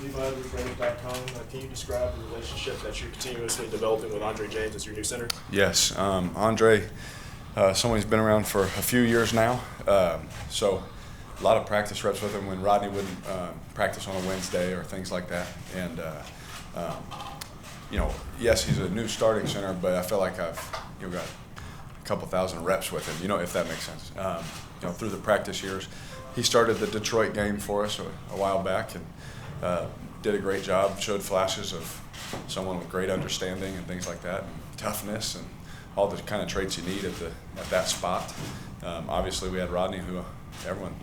Levi with Reddit.com. Can you describe the relationship that you're continuously developing with Andre James as your new center? Yes, Andre, someone who's been around for a few years now. So a lot of practice reps with him when Rodney wouldn't practice on a Wednesday or things like that. And, yes, he's a new starting center, but I feel like I've got a couple thousand reps with him, if that makes sense. Through the practice years. He started the Detroit game for us a while back and did a great job, showed flashes of someone with great understanding and things like that, and toughness and all the kind of traits you need at that spot. Obviously, we had Rodney, who everyone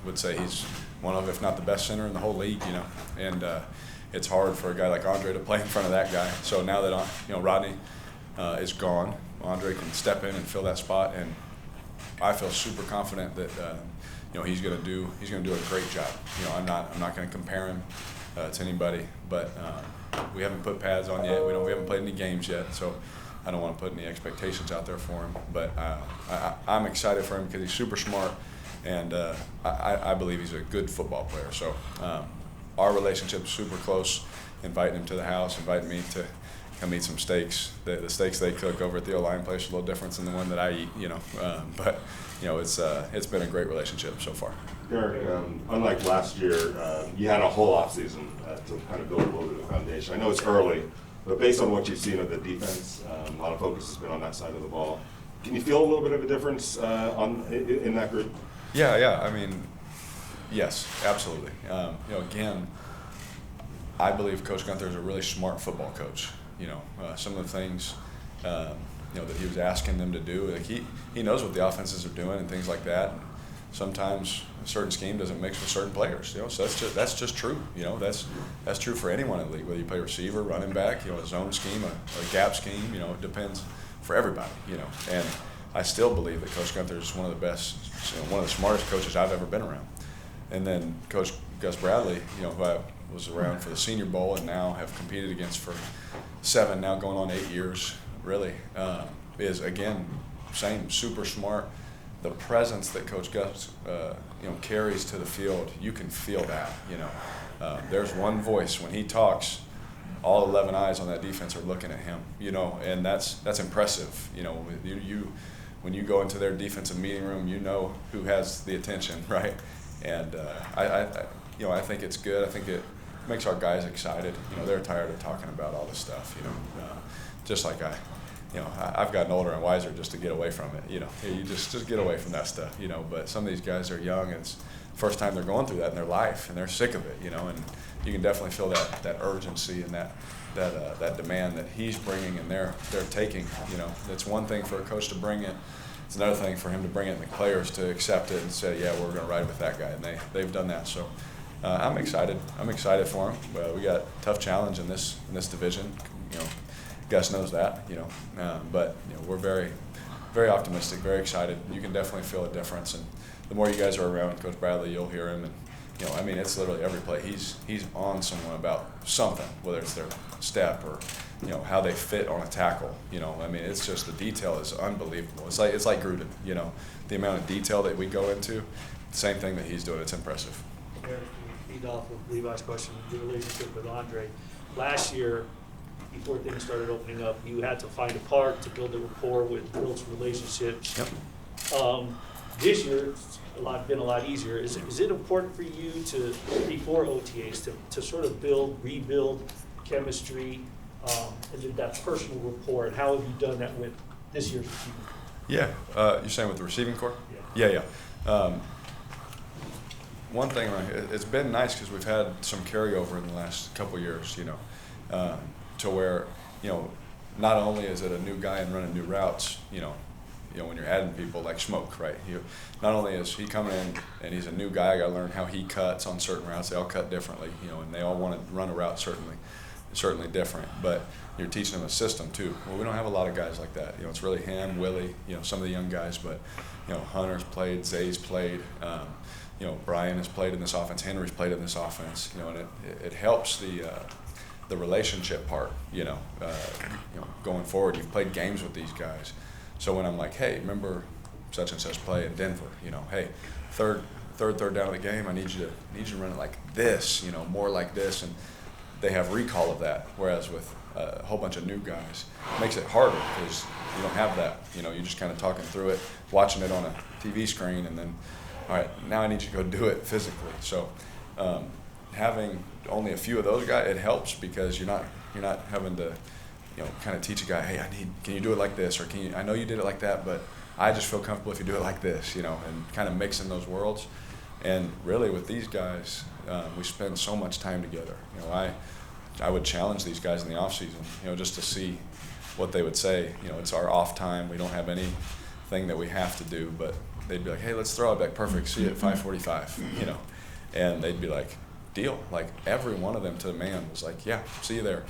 would say he's one of, if not the best center in the whole league, and it's hard for a guy like Andre to play in front of that guy. So now that Rodney is gone, Andre can step in and fill that spot, and I feel super confident that he's going to do a great job. I'm not going to compare him to anybody, but we haven't put pads on yet. We haven't played any games yet, so I don't want to put any expectations out there for him. But I'm excited for him because he's super smart, and I believe he's a good football player. So our relationship's super close. Inviting him to the house, inviting me to come eat some steaks. The steaks they cook over at the O-line place are a little different than the one that I eat, but it's been a great relationship so far. Derek, unlike last year, you had a whole offseason to kind of build a little bit of foundation. I know it's early, but based on what you've seen of the defense, a lot of focus has been on that side of the ball. Can you feel a little bit of a difference in that group? Yeah. I mean, yes, absolutely. Again, I believe Coach Gunther is a really smart football coach. Some of the things that he was asking them to do, like he knows what the offenses are doing and things like that. And sometimes a certain scheme doesn't mix with certain players. So that's just true. That's true for anyone in the league, whether you play receiver, running back, a zone scheme, a gap scheme. It depends for everybody. And I still believe that Coach Gunther is one of the best, one of the smartest coaches I've ever been around. And then Coach Gus Bradley, who I was around for the Senior Bowl and now have competed against for 7, now going on 8 years, really, is again, same, super smart. The presence that Coach Gus, carries to the field, you can feel that. There's one voice when he talks. All 11 eyes on that defense are looking at him. And that's impressive. When you go into their defensive meeting room, who has the attention, right? And I think it's good. I think it makes our guys excited. They're tired of talking about all this stuff. Just like I've gotten older and wiser just to get away from it. You just get away from that stuff. But some of these guys are young, and it's the first time they're going through that in their life, and they're sick of it. And you can definitely feel that urgency and that demand that he's bringing and they're taking. It's one thing for a coach to bring it. It's another thing for him to bring it and the players to accept it and say, yeah, we're going to ride with that guy, and they've done that. So I'm excited. I'm excited for him. We got a tough challenge in this division. Gus knows that. But we're very, very optimistic, very excited. You can definitely feel a difference, and the more you guys are around Coach Bradley, you'll hear him. And it's literally every play. He's on someone about something, whether it's their step or how they fit on a tackle. It's just the detail is unbelievable. It's like Gruden. The amount of detail that we go into, the same thing that he's doing. It's impressive. Eric, to feed off of Levi's question, your relationship with Andre. Last year, before things started opening up, you had to find a part to build a rapport with, build some relationships. Yep. This year, it's been a lot easier. Is it important for you to, before OTAs, to sort of rebuild chemistry, and then that personal rapport, and how have you done that with this year's receiving corps? Yeah, you're saying with the receiving corps? Yeah. One thing, it's been nice because we've had some carryover in the last couple of years, to where, not only is it a new guy and running new routes, when you're adding people like Smoke, right? Not only is he coming in and he's a new guy, I got to learn how he cuts on certain routes. They all cut differently, and they all want to run a route certainly different. But you're teaching them a system too. Well, we don't have a lot of guys like that. It's really him, Willie, some of the young guys, but Hunter's played, Zay's played. Brian has played in this offense. Henry's played in this offense. And it helps the relationship part. Going forward, you've played games with these guys. So when I'm like, hey, remember such and such play in Denver? Hey, third third down of the game, I need you to run it like this, more like this, and they have recall of that. Whereas with a whole bunch of new guys, it makes it harder because you don't have that. You're just kind of talking through it, watching it on a TV screen, and then, all right, now I need you to go do it physically. So having only a few of those guys, it helps because you're not having to, kind of teach a guy, hey, can you do it like this, or I know you did it like that, but I just feel comfortable if you do it like this, and kind of mixing those worlds. And really with these guys, we spend so much time together. I would challenge these guys in the off season, just to see what they would say. It's our off time. We don't have anything that we have to do, but they'd be like, hey, let's throw it back. Perfect. See you at 5:45, and they'd be like, deal. Like every one of them to the man was like, yeah, see you there.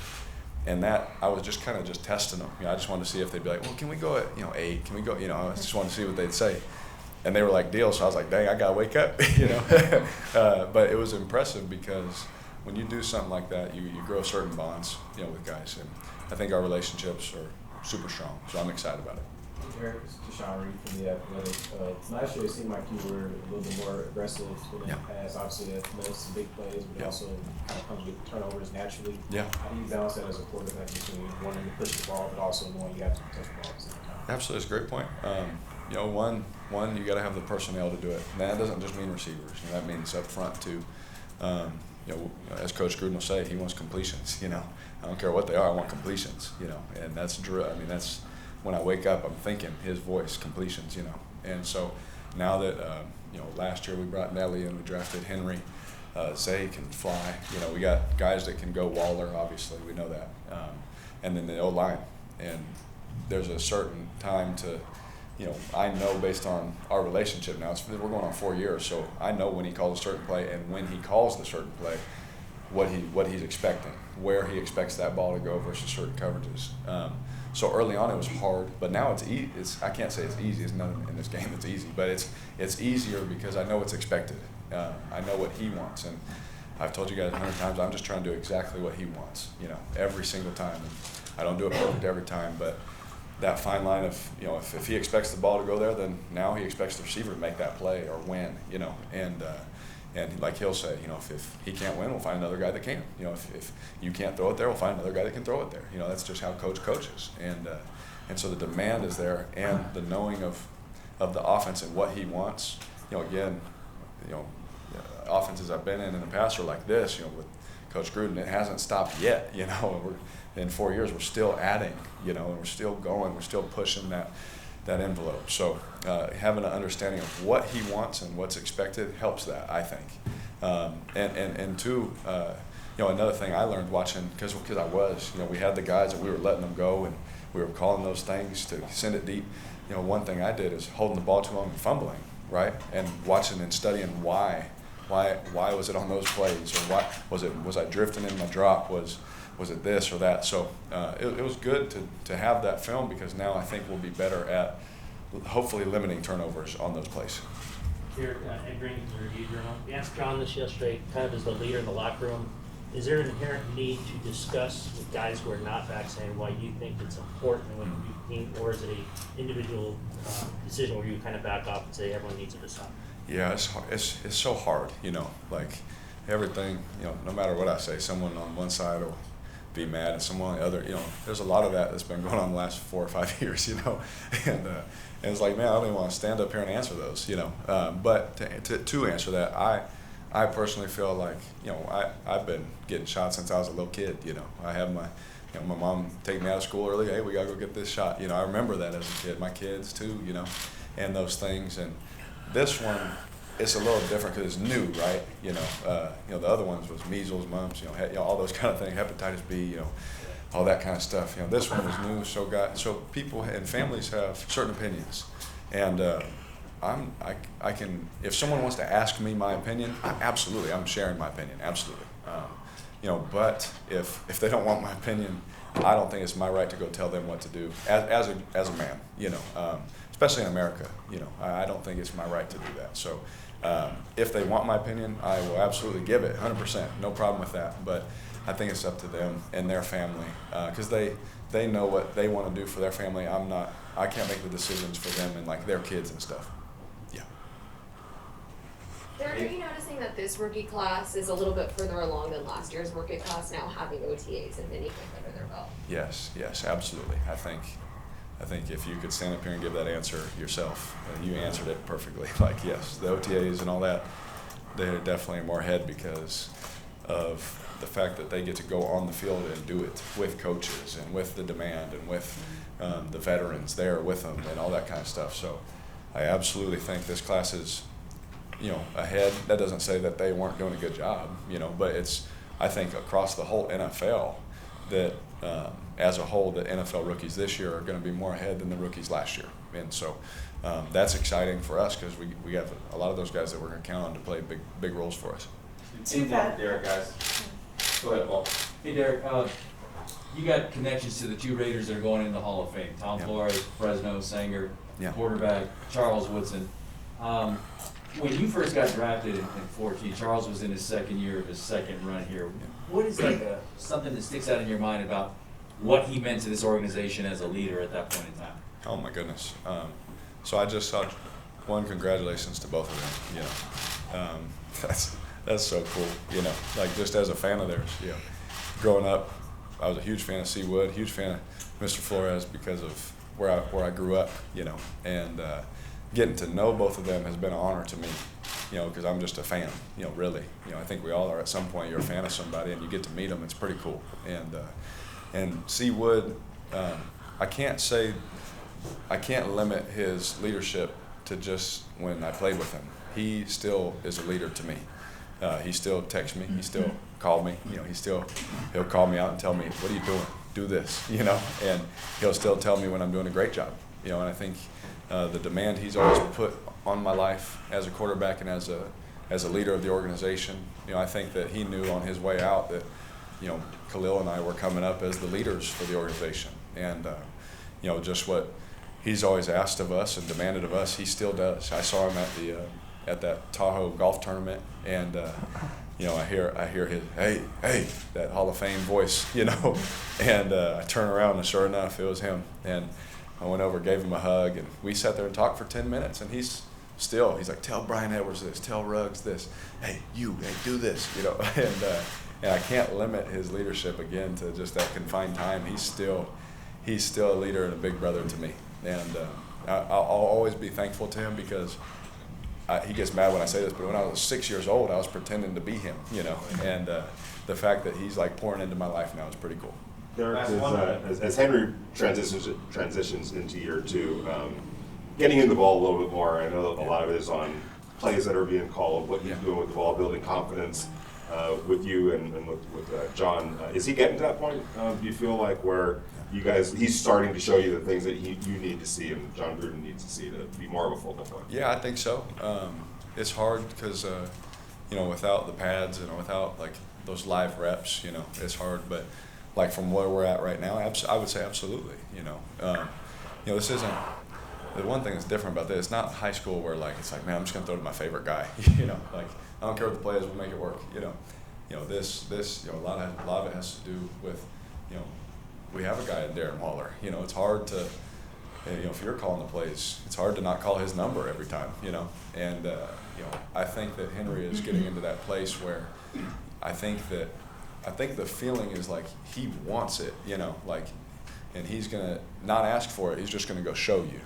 And that, I was just kind of just testing them. I just wanted to see if they'd be like, well, can we go at 8? Can we go? I just wanted to see what they'd say. And they were like, deal. So I was like, dang, I gotta wake up, But it was impressive because when you do something like that, you grow certain bonds, with guys. And I think our relationships are super strong. So I'm excited about it. Derek, Deshaun Reed from the Athletics. Last year it seemed like you were a little bit more aggressive than in the past. Obviously that led some big plays, but it also kind of comes with turnovers naturally. Yeah. How do you balance that as a quarterback between wanting to push the ball, but also knowing you have to touch the ball at the same time? Absolutely, it's a great point. One, you got to have the personnel to do it. And that doesn't just mean receivers. That means up front too. As Coach Gruden will say, he wants completions. I don't care what they are. I want completions. And that's drill. That's when I wake up, I'm thinking his voice, completions. And so now that last year we brought Nelly and we drafted Henry. Zay can fly. We got guys that can go. Waller, obviously, we know that. And then the O-line. And there's a certain time to, I know based on our relationship now, we're going on 4 years, so I know when he calls a certain play and when he calls the certain play, what he's expecting, where he expects that ball to go versus certain coverages. So early on it was hard, but now it's easy. I can't say it's easy. There's nothing in this game that's easy, but it's easier because I know what's expected. I know what he wants, and I've told you guys 100 times, I'm just trying to do exactly what he wants, every single time. And I don't do it perfect every time, but that fine line of, if he expects the ball to go there, then now he expects the receiver to make that play or win, and like he'll say, if he can't win, we'll find another guy that can. If you can't throw it there, we'll find another guy that can throw it there. That's just how coach coaches, and so the demand is there, and the knowing of the offense and what he wants. Offenses I've been in the past are like this. With Coach Gruden, it hasn't stopped yet. In 4 years, we're still adding, and we're still going, we're still pushing that envelope. So having an understanding of what he wants and what's expected helps that, I think. And two, another thing I learned watching, because I was, we had the guys that we were letting them go, and we were calling those things to send it deep. One thing I did is holding the ball too long and fumbling, right? And watching and studying why was it on those plays, or why was I drifting in my drop, was it this or that? So it was good to have that film, because now I think we'll be better at hopefully limiting turnovers on those plays. Here, Ed Green, the Review Journal. We asked John this yesterday, kind of as the leader in the locker room, is there an inherent need to discuss with guys who are not vaccinated why you think it's important when you think, or is it an individual decision where you kind of back off and say everyone needs to decide? Yeah, it's so hard, like everything, no matter what I say, someone on one side will be mad and someone on the other, there's a lot of that's been going on the last 4 or 5 years, and it's like, man, I don't even want to stand up here and answer those, but to answer that, I personally feel like, I've been getting shots since I was a little kid, I have my mom take me out of school early, hey, we gotta go get this shot, I remember that as a kid, my kids too, and those things. And this one, it's a little different because it's new, right? The other ones was measles, mumps, all those kind of things, hepatitis B, all that kind of stuff. This one was new, so people and families have certain opinions, and I can, if someone wants to ask me my opinion, I'm sharing my opinion, absolutely. But if they don't want my opinion, I don't think it's my right to go tell them what to do as a man, especially in America, I don't think it's my right to do that. So if they want my opinion, I will absolutely give it 100%, no problem with that. But I think it's up to them and their family, because they know what they want to do for their family. I can't make the decisions for them and like their kids and stuff. Yeah. Derek, are you noticing that this rookie class is a little bit further along than last year's rookie class, now having OTAs and minicamp under their belt? Yes, absolutely. I think if you could stand up here and give that answer yourself, and you answered it perfectly. Like, yes, the OTAs and all that, they're definitely more ahead because of the fact that they get to go on the field and do it with coaches and with the demand and with the veterans there with them and all that kind of stuff. So I absolutely think this class is, ahead. That doesn't say that they weren't doing a good job, but it's, I think across the whole NFL that as a whole, the NFL rookies this year are going to be more ahead than the rookies last year. And so that's exciting for us because we have a lot of those guys that we're going to count on to play big roles for us. Derek, guys. Go ahead, Paul. Hey, Derek, you got connections to the two Raiders that are going in the Hall of Fame. Tom Flores, Fresno, Sanger, quarterback, Charles Woodson. When you first got drafted in 14, Charles was in his second year of his second run here. What is something that sticks out in your mind about what he meant to this organization as a leader at that point in time? Oh my goodness. So I just saw congratulations to both of them. That's so cool. Like just as a fan of theirs. Growing up, I was a huge fan of C. Wood, huge fan of Mr. Flores because of where I grew up. And getting to know both of them has been an honor to me. Because I'm just a fan. Really. I think we all are at some point. You're a fan of somebody and you get to meet them. It's pretty cool. And C. Wood, I can't limit his leadership to just when I played with him. He still is a leader to me. He still texts me. He still calls me. He'll call me out and tell me, "What are you doing? Do this." And he'll still tell me when I'm doing a great job. And I think the demand he's always put on my life as a quarterback and as a leader of the organization. I think that he knew on his way out that Khalil and I were coming up as the leaders for the organization. And just what he's always asked of us and demanded of us, he still does. I saw him at that Tahoe golf tournament, and I hear his hey, that Hall of Fame voice, and I turn around and sure enough it was him. And I went over, gave him a hug, and we sat there and talked for 10 minutes. And he's like, "Tell Brian Edwards this, tell Ruggs this, hey, do this," and I can't limit his leadership again to just that confined time. He's still a leader and a big brother to me. And I'll always be thankful to him because he gets mad when I say this, but when I was 6 years old, I was pretending to be him, and the fact that he's like pouring into my life now is pretty cool. Derek, as Henry transitions into year two, getting in the ball a little bit more, I know a lot of it is on plays that are being called, what he's doing with the ball, building confidence with you and with John. Is he getting to that point, do you feel like, where you guys, he's starting to show you the things that you need to see and John Gruden needs to see to be more of a focal point? Yeah, I think so. It's hard because, without the pads and without like those live reps, it's hard. But like from where we're at right now, I would say absolutely. This isn't, the one thing that's different about this, it's not high school where like, it's like, man, I'm just gonna throw to my favorite guy. Like I don't care what the play is, we'll make it work. This, a lot of it has to do with, we have a guy in Darren Waller. It's hard to, if you're calling the plays, it's hard to not call his number every time. And I think that Henry is getting into that place where I think the feeling is like he wants it. And he's gonna not ask for it. He's just gonna go show you.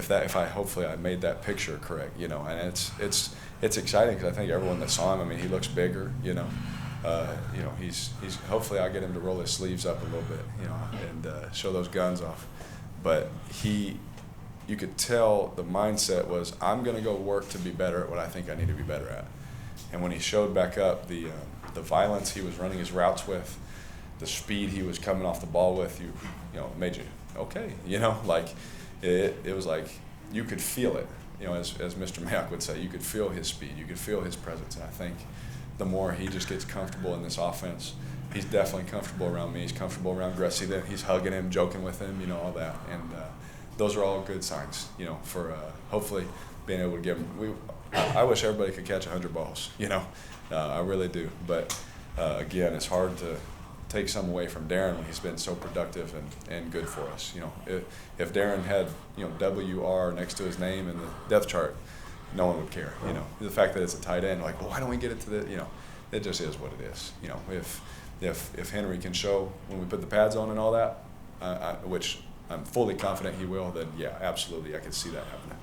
Hopefully I made that picture correct. And it's exciting because I think everyone that saw him, I mean, he looks bigger. He's hopefully I'll get him to roll his sleeves up a little bit, and show those guns off. But you could tell the mindset was, I'm going to go work to be better at what I think I need to be better at. And when he showed back up the violence he was running his routes with, the speed he was coming off the ball with, made you okay. It was like you could feel it. As Mr. Mayock would say, you could feel his speed, you could feel his presence, and I think the more he just gets comfortable in this offense, he's definitely comfortable around me. He's comfortable around Gressy. Then he's hugging him, joking with him, all that. And those are all good signs, for hopefully being able to give him. I wish everybody could catch 100 balls, I really do. But again, it's hard to take some away from Darren when he's been so productive and good for us. If Darren had WR next to his name in the depth chart, no one would care. You know, the fact that it's a tight end, like, well, why don't we get it to the, you know, it just is what it is. You know, if Henry can show when we put the pads on and all that, which I'm fully confident he will, then yeah, absolutely, I could see that happening.